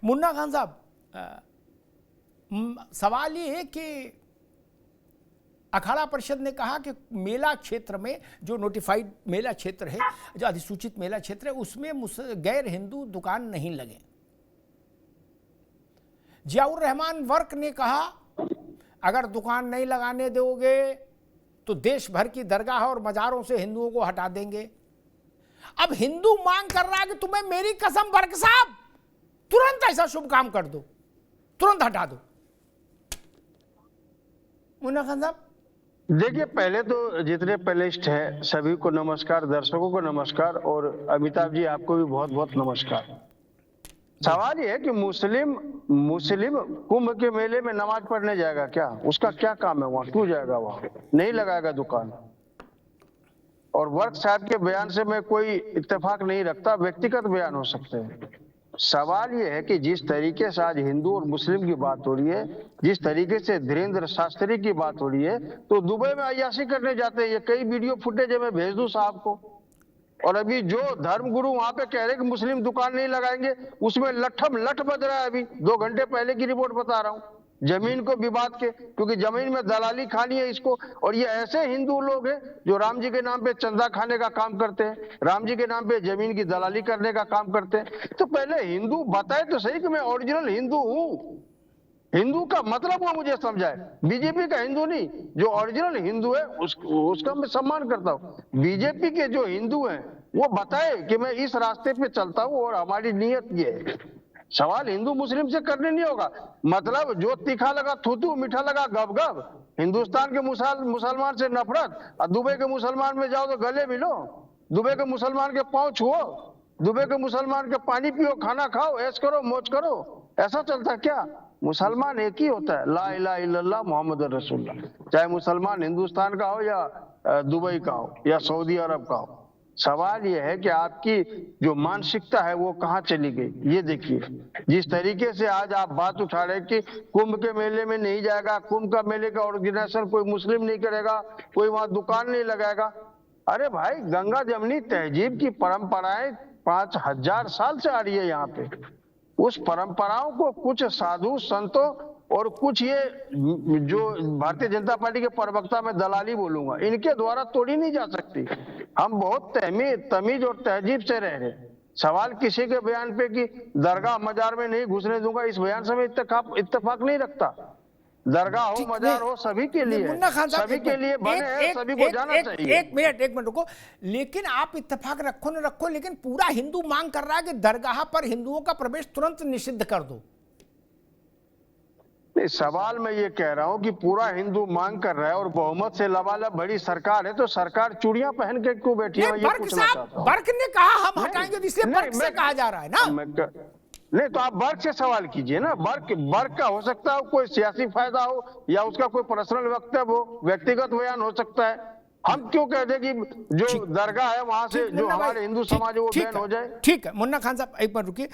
मुन्ना खान साहब, सवाल ये है कि अखाड़ा परिषद ने कहा कि मेला क्षेत्र में, जो नोटिफाइड मेला क्षेत्र है, जो अधिसूचित मेला क्षेत्र है, उसमें गैर हिंदू दुकान नहीं लगे। जियाउर रहमान वर्क ने कहा अगर दुकान नहीं लगाने दोगे तो देश भर की दरगाह और मजारों से हिंदुओं को हटा देंगे। अब हिंदू मांग कर रहा है कि तुम्हें मेरी कसम वर्क साहब तुरंत ऐसा शुभ काम कर दो, तुरंत हटा दो। मुन्ना खान साहब, देखिए, पहले तो जितने पैनलिस्ट हैं सभी को नमस्कार, दर्शकों को नमस्कार, और अमिताभ जी आपको भी बहुत बहुत नमस्कार। सवाल ये है कि मुस्लिम कुंभ के मेले में नमाज पढ़ने जाएगा क्या? उसका क्या काम है वहां? क्यों जाएगा वहां? नहीं लगाएगा दुकान। और वर्क साहब के बयान से मैं कोई इत्तेफाक नहीं रखता, व्यक्तिगत बयान हो सकते हैं। सवाल यह है कि जिस तरीके से आज हिंदू और मुस्लिम की बात हो रही है, जिस तरीके से धीरेन्द्र शास्त्री की बात हो रही है, तो दुबई में अय्याशी करने जाते हैं। ये कई वीडियो फुटेज है, मैं भेज दूं साहब को। और अभी जो धर्मगुरु वहां पे कह रहे हैं कि मुस्लिम दुकान नहीं लगाएंगे, उसमें लठम लठ बज रहा है। अभी 2 घंटे पहले की रिपोर्ट बता रहा हूं, जमीन को विवाद के, क्योंकि जमीन में दलाली खानी है इसको। और ये ऐसे हिंदू लोग हैं जो राम जी के नाम पे चंदा खाने का काम करते हैं, राम जी के नाम पे जमीन की दलाली करने का काम करते हैं। तो पहले हिंदू बताए तो सही कि मैं ओरिजिनल हिंदू हूं। हिंदू का मतलब वो मुझे समझाए, बीजेपी का हिंदू नहीं। जो ओरिजिनल हिंदू है उसका मैं सम्मान करता हूं। बीजेपी के जो हिंदू हैं वो बताए कि मैं इस रास्ते पे चलता हूं और हमारी नीयत ये है। सवाल हिंदू मुस्लिम से करने नहीं होगा। मतलब जो तीखा लगा थूथू, मीठा लगा गब गब। हिंदुस्तान के मुसलमान से नफरत, और दुबई के मुसलमान में जाओ तो गले मिलो, दुबई के मुसलमान के पांव छुओ, दुबई के मुसलमान के पानी पियो, खाना खाओ, ऐश करो, मौज करो। ऐसा चलता है क्या? मुसलमान एक ही होता है, ला इलाहा इल्लल्लाह मोहम्मद रसूलुल्लाह। चाहे मुसलमान हिंदुस्तान का हो या दुबई का हो या सऊदी अरब का हो। सवाल यह है कि आपकी जो मानसिकता है वो कहाँ चली गई। ये देखिए, जिस तरीके से आज आप बात उठा रहे कि कुंभ के मेले में नहीं जाएगा, कुंभ का मेले का ऑर्गेनाइजेशन कोई मुस्लिम नहीं करेगा, कोई वहां दुकान नहीं लगाएगा। अरे भाई, गंगा जमनी तहजीब की परंपराएं 5000 साल से आ रही है यहाँ पे। उस परंपराओं को कुछ साधु संतों और कुछ ये जो भारतीय जनता पार्टी के प्रवक्ता, में दलाली बोलूंगा, इनके द्वारा तोड़ी नहीं जा सकती। हम बहुत तमीज और तहजीब से रह रहे। सवाल किसी के बयान पे कि दरगाह मजार में नहीं घुसने दूंगा, इस बयान से मैं इत्तेफाक नहीं रखता। दरगाह हो मजार हो सभी के लिए, सभी के लिए बने हैं, सभी को जाना चाहिए। एक मिनट रुको। लेकिन आप इत्तेफाक रखो न रखो, लेकिन पूरा हिंदू मांग कर रहा है कि दरगाह पर हिंदुओं का प्रवेश तुरंत निषिद्ध कर दो। सवाल मैं ये कह रहा हूं कि पूरा हिंदू मांग कर रहा है और बहुमत से लबालब बड़ी सरकार है, तो सरकार चूड़ियां पहन के क्यों बैठी है? ये पूछना चाहता हूं। बर्क ने कहा हम हटाएंगे, इसलिए बर्क से कहा जा रहा है ना। नहीं तो आप बर्क से सवाल कीजिए ना। बर्क का हो सकता है कोई सियासी फायदा हो या उसका कोई पर्सनल वक्तव्य हो, व्यक्तिगत बयान हो सकता है। हम क्यों कह दें कि जो दरगाह है वहां से जो हमारे हिंदू समाज है वो बैन हो जाए? ठीक है मुन्ना खान साहब, एक बार रुकिए।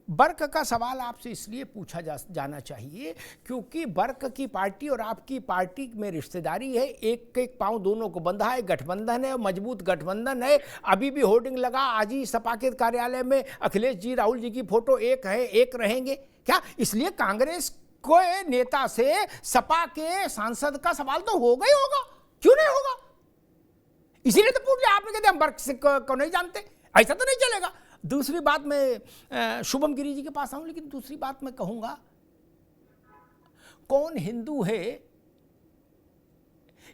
बर्क का सवाल आपसे इसलिए पूछा जाना चाहिए क्योंकि बर्क की पार्टी और आपकी पार्टी में रिश्तेदारी है। एक एक पांव दोनों को बंधा है, गठबंधन है, मजबूत गठबंधन है। अभी भी होर्डिंग लगा, आज ही सपा के कार्यालय में अखिलेश जी, राहुल जी की फोटो एक है, एक रहेंगे क्या? इसलिए कांग्रेस को नेता से सपा के सांसद का सवाल तो होगा ही होगा, क्यों नहीं होगा? इसीलिए तो पूछ लिया आपने, कहते हम बर्क को नहीं जानते, ऐसा तो नहीं चलेगा। दूसरी बात, मैं शुभम गिरी जी के पास आऊं, लेकिन दूसरी बात मैं कहूंगा, कौन हिंदू है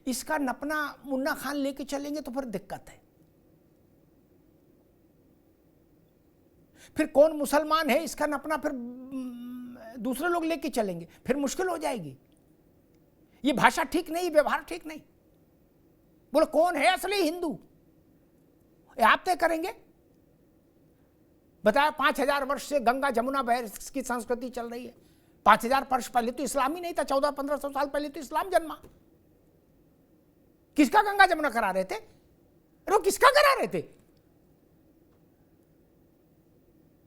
इसका नपना मुन्ना खान लेके चलेंगे तो फिर दिक्कत है। फिर कौन मुसलमान है इसका नपना फिर दूसरे लोग लेके चलेंगे, फिर मुश्किल हो जाएगी। ये भाषा ठीक नहीं, व्यवहार ठीक नहीं। बोलो कौन है असली हिंदू, आप तय करेंगे। बताया 5000 वर्ष से गंगा जमुना बहर की संस्कृति चल रही है। 5000 वर्ष पहले तो इस्लाम ही नहीं था, 1400-1500 साल पहले तो इस्लाम जन्मा। किसका गंगा जमुना करा रहे थे? अरे किसका करा रहे थे?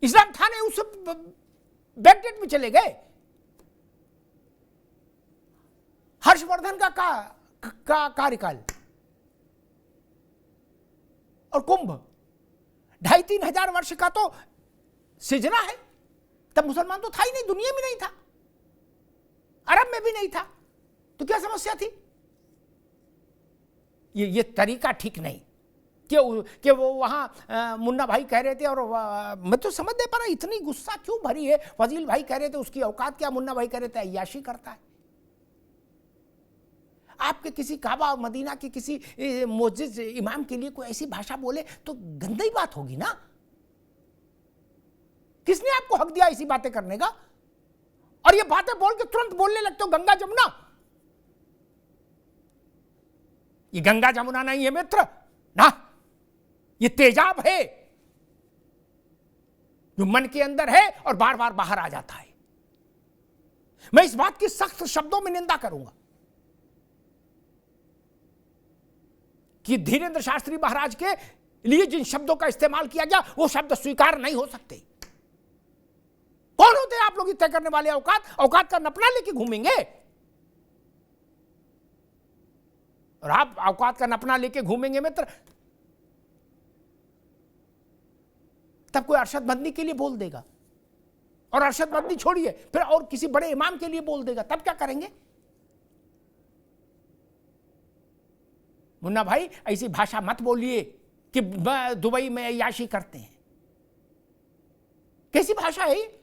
इस्लाम था नहीं, उस बैकडेट में चले गए। हर्षवर्धन का कार्यकाल और कुंभ 2500-3000 वर्ष का तो सृजना है। तब मुसलमान तो था ही नहीं, दुनिया में नहीं था, अरब में भी नहीं था, तो क्या समस्या थी? ये तरीका ठीक नहीं कि वो वहां मुन्ना भाई कह रहे थे, और मैं तो समझ नहीं पा रहा इतनी गुस्सा क्यों भरी है। फजील भाई कह रहे थे उसकी औकात क्या, मुन्ना भाई कह रहे थे अय्याशी करता है। आपके किसी काबा मदीना के किसी मस्जिद इमाम के लिए कोई ऐसी भाषा बोले तो गंदी बात होगी ना। किसने आपको हक दिया ऐसी बातें करने का? और ये बातें बोल के तुरंत बोलने लगते हो गंगा जमुना। ये गंगा जमुना नहीं है मित्र ना, ये तेजाब है जो मन के अंदर है और बार बार बाहर आ जाता है। मैं इस बात की सख्त शब्दों में निंदा करूंगा कि धीरेन्द्र शास्त्री महाराज के लिए जिन शब्दों का इस्तेमाल किया गया वो शब्द स्वीकार नहीं हो सकते। कौन होते हैं आप लोग तय करने वाले? औकात का नपना लेके घूमेंगे, और आप औकात का नपना लेके घूमेंगे मित्र, तब कोई अरशद मदनी के लिए बोल देगा, और अरशद मदनी छोड़िए फिर और किसी बड़े इमाम के लिए बोल देगा, तब क्या करेंगे? मुन्ना भाई ऐसी भाषा मत बोलिए कि दुबई में अय्याशी करते हैं। कैसी भाषा है ये?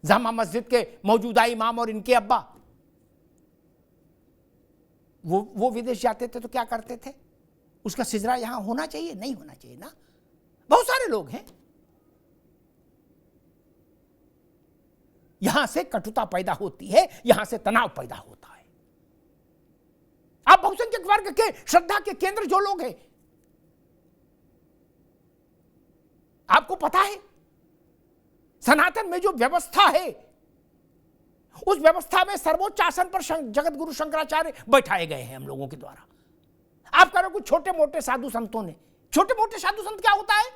जामा मस्जिद के मौजूदा इमाम और इनके अब्बा वो विदेश जाते थे तो क्या करते थे? उसका सिजरा यहां होना चाहिए? नहीं होना चाहिए ना। बहुत सारे लोग हैं, यहां से कटुता पैदा होती है, यहां से तनाव पैदा होता है। आप बहुसंख्यक वर्ग के श्रद्धा के केंद्र जो लोग हैं, आपको पता है सनातन में जो व्यवस्था है, उस व्यवस्था में सर्वोच्च आसन पर जगत गुरु शंकराचार्य बैठाए गए हैं हम लोगों के द्वारा। आप कह रहे हो कुछ छोटे मोटे साधु संतों ने। छोटे मोटे साधु संत क्या होता है?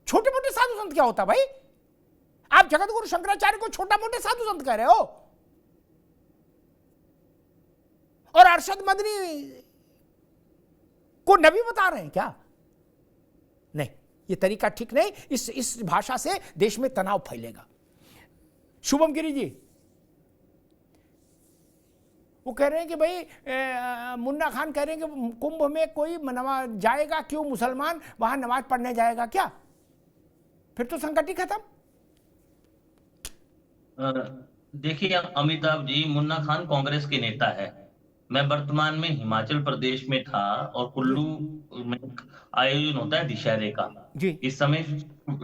छोटे मोटे साधु संत क्या होता है भाई? आप जगत गुरु शंकराचार्य को छोटा मोटे साधु संत कह रहे हो, और अरशद मदनी को नबी बता रहे हैं क्या? नहीं, ये तरीका ठीक नहीं। इस भाषा से देश में तनाव फैलेगा। शुभम गिरी जी वो कह रहे हैं कि भाई मुन्ना खान कह रहे हैं कि कुंभ में कोई नमाज जाएगा क्यों? मुसलमान वहां नमाज पढ़ने जाएगा क्या? फिर तो संकट ही खत्म। देखिए अमिताभ जी, मुन्ना खान कांग्रेस के नेता है। मैं वर्तमान में हिमाचल प्रदेश में था और कुल्लू में आयोजन होता है दशहरे का जी। इस समय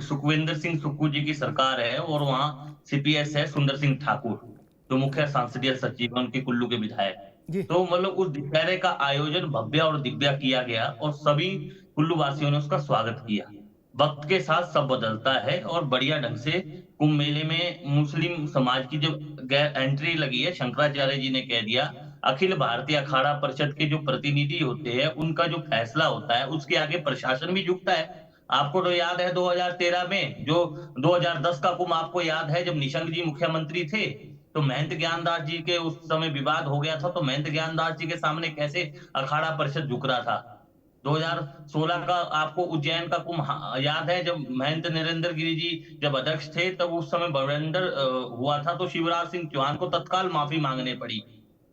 सुखविंदर सिंह सुक्खू जी की सरकार है और वहाँ सीपीएस है सुंदर सिंह ठाकुर, जो मुख्य संसदीय सचिव है, उनके कुल्लू के विधायक। तो मतलब उस दशहरे का आयोजन भव्य और दिव्य किया गया और सभी कुल्लू वासियों ने उसका स्वागत किया। वक्त के साथ सब बदलता है और बढ़िया ढंग से कुंभ मेले में मुस्लिम समाज की जब एंट्री लगी है, शंकराचार्य जी ने कह दिया अखिल भारतीय अखाड़ा परिषद के जो प्रतिनिधि होते हैं उनका जो फैसला होता है उसके आगे प्रशासन भी झुकता है। आपको तो याद है 2013 में जो 2010 का कुंभ आपको याद है, जब निशंक जी मुख्यमंत्री थे तो महंत ज्ञानदास जी के उस समय विवाद हो गया था, तो महंत ज्ञानदास जी के सामने कैसे अखाड़ा परिषद झुक रहा था। 2016 का आपको उज्जैन का कुंभ याद है, जब महंत नरेंद्र गिरी जी जब अध्यक्ष थे तब उस समय बवंडर हुआ था, तो शिवराज सिंह चौहान को तत्काल माफी मांगने पड़ी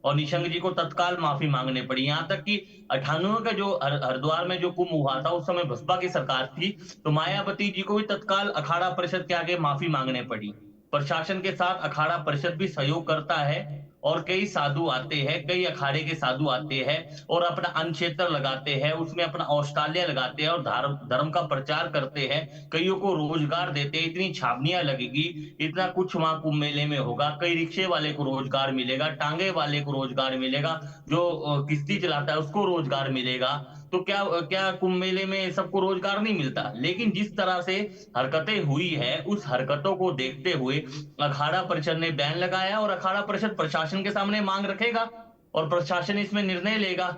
और निशंक जी को तत्काल माफी मांगने पड़ी। यहाँ तक कि 98 का जो हरिद्वार में जो कुंभ हुआ था उस समय बसपा की सरकार थी, तो मायावती जी को भी तत्काल अखाड़ा परिषद के आगे माफी मांगने पड़ी। प्रशासन के साथ अखाड़ा परिषद भी सहयोग करता है और कई साधु आते हैं, कई अखाड़े के साधु आते हैं और अपना अन्न क्षेत्र लगाते हैं, उसमें अपना औषधालय लगाते हैं और धर्म का प्रचार करते हैं, कईयों को रोजगार देते हैं। इतनी छावनियां लगेगी, इतना कुछ वहां कुंभ मेले में होगा। कई रिक्शे वाले को रोजगार मिलेगा, टांगे वाले को रोजगार मिलेगा, जो किश्ती चलाता है उसको रोजगार मिलेगा। तो क्या कुंभ मेले में सबको रोजगार नहीं मिलता? लेकिन जिस तरह से हरकतें हुई है उस हरकतों को देखते हुए अखाड़ा परिषद ने बैन लगाया और अखाड़ा परिषद प्रशासन के सामने मांग रखेगा और प्रशासन इसमें निर्णय लेगा।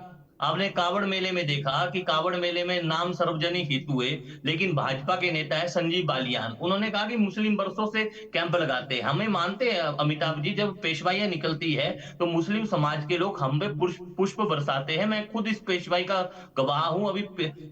आपने कावड़ मेले में देखा कि कावड़ मेले में नाम सार्वजनिक हित हुए, लेकिन भाजपा के नेता है संजीव बालियान, उन्होंने कहा कि मुस्लिम वर्षों से कैंप लगाते हैं। हमें मानते हैं अमिताभ जी, जब पेशवाइयां निकलती है तो मुस्लिम समाज के लोग हम पे पुष्प बरसाते हैं। मैं खुद इस पेशवाई का गवाह हूं। अभी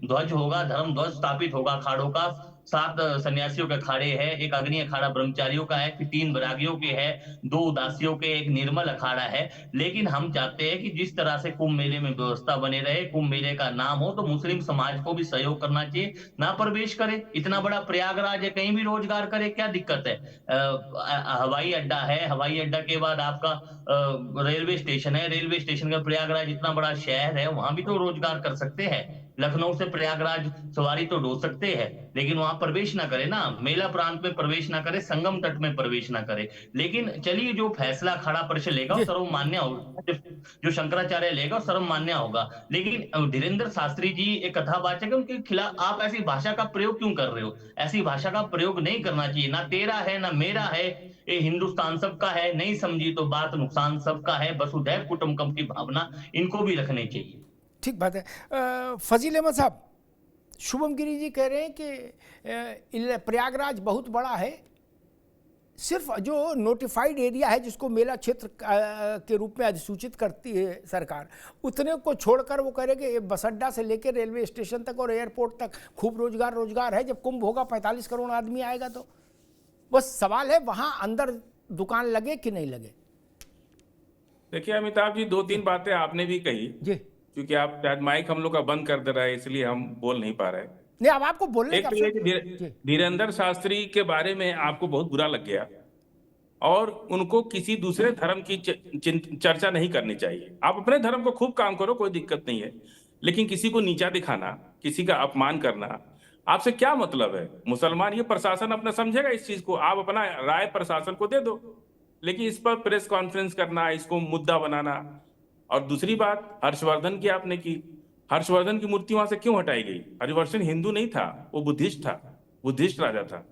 ध्वज होगा, धर्म ध्वज स्थापित होगा अखाड़ों का, 7 सन्यासियों के अखाड़े हैं, एक अग्नि अखाड़ा ब्रह्मचारियों का है, फिर 3 बैरागियों के है, 2 उदासियों के, एक निर्मल अखाड़ा है। लेकिन हम चाहते हैं कि जिस तरह से कुंभ मेले में व्यवस्था बने रहे, कुंभ मेले का नाम हो, तो मुस्लिम समाज को भी सहयोग करना चाहिए, ना प्रवेश करे। इतना बड़ा प्रयागराज है, कहीं भी रोजगार करे, क्या दिक्कत है? हवाई अड्डा है, हवाई अड्डा के बाद आपका रेलवे स्टेशन है, रेलवे स्टेशन का प्रयागराज इतना बड़ा शहर है, वहां भी तो रोजगार कर सकते हैं। लखनऊ से प्रयागराज सवारी तो ढो सकते हैं, लेकिन वहां प्रवेश ना करे ना, मेला प्रांत में प्रवेश ना करे, संगम तट में प्रवेश ना करे। लेकिन चलिए, जो फैसला अखाड़ा परिषद लेगा वो सर्वमान्य होगा, जो शंकराचार्य लेगा वो सर्वमान्य होगा। लेकिन धीरेन्द्र शास्त्री जी एक कथावाचक है, उनके खिलाफ आप ऐसी भाषा का प्रयोग क्यों कर रहे हो? ऐसी भाषा का प्रयोग नहीं करना चाहिए। ना तेरा है ना मेरा है, ये हिंदुस्तान सबका है, नहीं समझी तो बात नुकसान सबका है। वसुधैव कुटुंबकम की भावना इनको भी रखनी चाहिए। ठीक बात है। फजील अहमद साहब, शुभम गिरी जी कह रहे हैं कि प्रयागराज बहुत बड़ा है, सिर्फ जो नोटिफाइड एरिया है जिसको मेला क्षेत्र के रूप में अधिसूचित करती है सरकार, उतने को छोड़कर वो कह रहे कि बस अड्डा से लेकर रेलवे स्टेशन तक और एयरपोर्ट तक खूब रोजगार है। जब कुंभ होगा 45 करोड़ आदमी आएगा तो बस सवाल है वहां अंदर दुकान लगे कि नहीं लगे। देखिए अमिताभ जी, 2-3 बातें आपने भी कही जी, क्योंकि आप शायद माइक हम लोग का बंद कर दे रहा है, इसलिए हम बोल नहीं पा रहे। नहीं, अब आपको बोलने का धीरेन्द्र शास्त्री के बारे में आपको बहुत बुरा लग गया, और उनको किसी दूसरे धर्म की चर्चा नहीं करनी चाहिए। आप अपने धर्म को खूब काम करो, कोई दिक्कत नहीं है, लेकिन किसी को नीचा दिखाना, किसी का अपमान करना, आपसे क्या मतलब है? मुसलमान, ये प्रशासन अपना समझेगा इस चीज को, आप अपना राय प्रशासन को दे दो, लेकिन इस पर प्रेस कॉन्फ्रेंस करना, इसको मुद्दा बनाना। और दूसरी बात हर्षवर्धन की आपने की, हर्षवर्धन की मूर्ति वहां से क्यों हटाई गई? हर्षवर्धन हिंदू नहीं था, वो बुद्धिस्ट था, बुद्धिस्ट राजा था,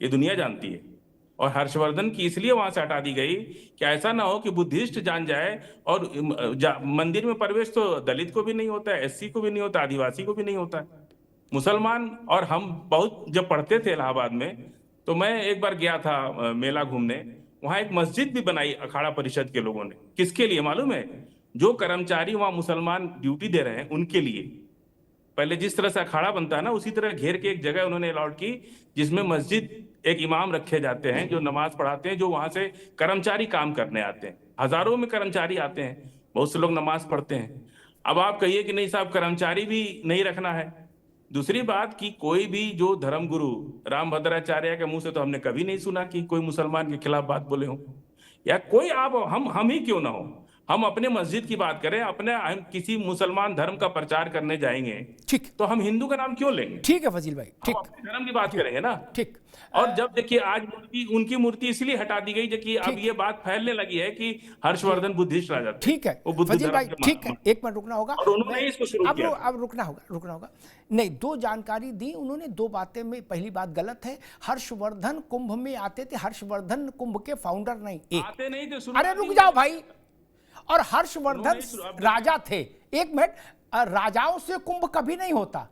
ये दुनिया जानती है। और हर्षवर्धन की इसलिए वहां से हटा दी गई कि ऐसा ना हो कि बुद्धिस्ट जान जाए और मंदिर में प्रवेश तो दलित को भी नहीं होता है, एससी को भी नहीं होता, आदिवासी को भी नहीं होता है, मुसलमान। और हम बहुत जब पढ़ते थे इलाहाबाद में, तो मैं एक बार गया था मेला घूमने, वहां एक मस्जिद भी बनाई अखाड़ा परिषद के लोगों ने। किसके लिए मालूम है? जो कर्मचारी वहां मुसलमान ड्यूटी दे रहे हैं उनके लिए। पहले जिस तरह से अखाड़ा बनता है ना, उसी तरह घेर के एक जगह उन्होंने अलॉट की, जिसमें मस्जिद एक इमाम रखे जाते हैं जो नमाज पढ़ाते हैं, जो वहां से कर्मचारी काम करने आते हैं। हजारों में कर्मचारी आते हैं, बहुत से लोग नमाज पढ़ते हैं। अब आप कहिए कि नहीं साहब, कर्मचारी भी नहीं रखना है। दूसरी बात कि कोई भी जो धर्मगुरु रामभद्राचार्य के मुंह से तो हमने कभी नहीं सुना कि कोई मुसलमान के खिलाफ बात बोले हो, या कोई आप हम ही क्यों ना हो, हम अपने मस्जिद की बात करें, अपने हम किसी मुसलमान धर्म का प्रचार करने जाएंगे, ठीक, तो हम हिंदू का नाम क्यों लेंगे? ठीक है फजील भाई, ठीक, अपने धर्म की बात करेंगे ना, ठीक। और जब देखिए आज उनकी मूर्ति इसलिए हटा दी गई कि अब ये बात फैलने लगी है कि हर्षवर्धन बुद्धिस्ट राजा थे। ठीक है फजील भाई, ठीक है, एक मिनट रुकना होगा, और उन्होंने इसको शुरू किया। अब रुकना होगा। नहीं, 2 जानकारी दी उन्होंने, 2 बातें में पहली बात गलत है। हर्षवर्धन कुंभ में आते थे, हर्षवर्धन कुंभ के फाउंडर नहीं, आते नहीं थे। अरे रुक जाओ भाई। और हर्षवर्धन राजा थे, एक मिनट, राजाओं से कुंभ कभी नहीं होता,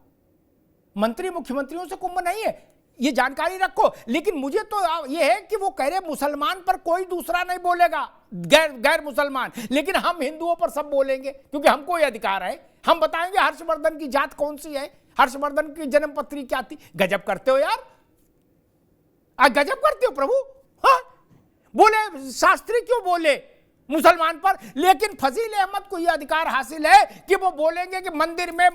मंत्री मुख्यमंत्रियों से कुंभ नहीं है, ये जानकारी रखो। लेकिन मुझे तो ये है कि वो कह रहे मुसलमान पर कोई दूसरा नहीं बोलेगा, गैर मुसलमान, लेकिन हम हिंदुओं पर सब बोलेंगे क्योंकि हमको ये अधिकार है। हम बताएंगे हर्षवर्धन की जात कौन सी है, हर्षवर्धन की जन्मपत्री क्या थी। गजब करते हो यार, गजब करते हो प्रभु। हाँ, बोले शास्त्री क्यों बोले मुसलमान पर, लेकिन फजील अहमद को यह अधिकार हासिल है कि वो बोलेंगे कि मंदिर में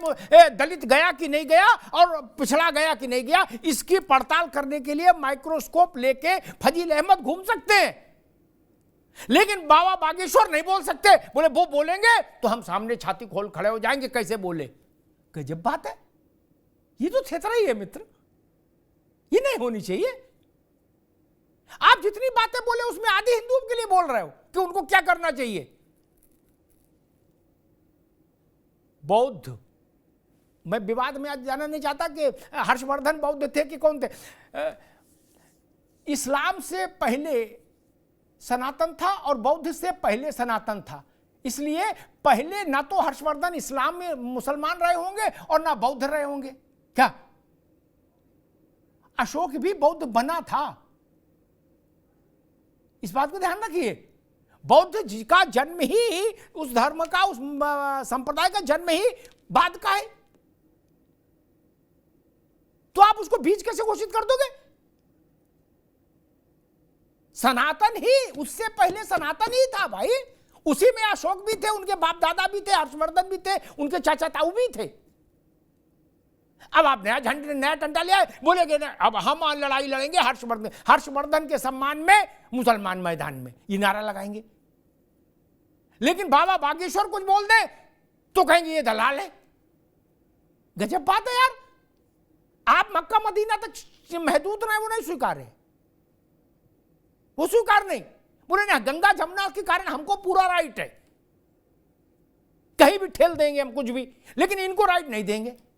दलित गया कि नहीं गया और पिछड़ा गया कि नहीं गया। इसकी पड़ताल करने के लिए माइक्रोस्कोप लेके फजील अहमद घूम सकते हैं, लेकिन बाबा बागेश्वर नहीं बोल सकते। बोले वो बोलेंगे तो हम सामने छाती खोल खड़े हो जाएंगे, कैसे बोले। गजब बात है, ये तो थेतरा ही है मित्र, ये नहीं होनी चाहिए। आप जितनी बातें बोले उसमें आधी हिंदुओं के लिए बोल रहे हो कि उनको क्या करना चाहिए। बौद्ध, मैं विवाद में आज जाना नहीं चाहता कि हर्षवर्धन बौद्ध थे कि कौन थे। इस्लाम से पहले सनातन था और बौद्ध से पहले सनातन था। इसलिए पहले ना तो हर्षवर्धन इस्लाम में मुसलमान रहे होंगे और ना बौद्ध रहे होंगे। क्या अशोक भी बौद्ध बना था? इस बात को ध्यान रखिए। बौद्ध जी का जन्म ही, उस धर्म का, उस संप्रदाय का जन्म ही बाद का है, तो आप उसको बीज कैसे घोषित कर दोगे? सनातन ही, उससे पहले सनातन ही था भाई। उसी में अशोक भी थे, उनके बाप दादा भी थे, हर्षवर्धन भी थे, उनके चाचा ताऊ भी थे। अब आप नया झंडा, नया डंडा ले आए, बोलेगे ना अब हम लड़ाई लड़ेंगे हर्षवर्धन के सम्मान में मुसलमान मैदान में, ये नारा लगाएंगे। लेकिन बाबा बागेश्वर कुछ बोल दे तो कहेंगे ये दलाल है। गजब बात है यार। आप मक्का मदीना तक महदूद रहे, वो नहीं स्वीकार है, वो स्वीकार नहीं। बोले ना गंगा जमुना के कारण हमको पूरा राइट है, कहीं भी ठेल देंगे हम कुछ भी, लेकिन इनको राइट नहीं देंगे।